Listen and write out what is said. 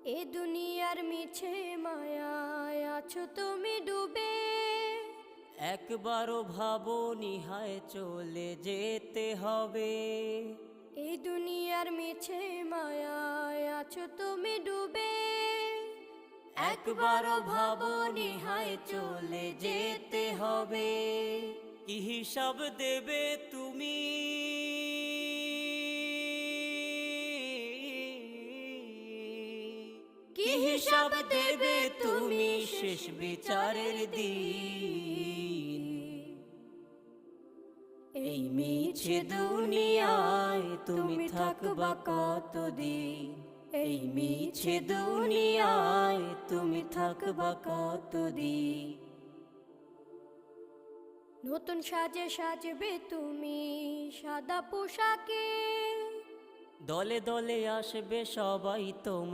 এ দুনিয়ার মিছে মায়ায় আছো তুমি ডুবে। একবারও ভাবোনি হায় চলে যেতে হবে। এই দুনিয়ার মিছে মায়ায় আছো তুমি ডুবে। একবারও ভাবোনি হায় চলে যেতে হবে। কি হিসাব দেবে তুমি? কি হিসাব দেবে তুমি শেষ বিচারের দিন? এই মিছে দুনিয়ায় তুমি থাকবা কতদিন? এই মিছে দুনিয়ায় তুমি থাকবা কতদিন? নতুন সাজে সাজবে তুমি সাদা পোশাকে। দলে দলে আসবে সবাই তোমার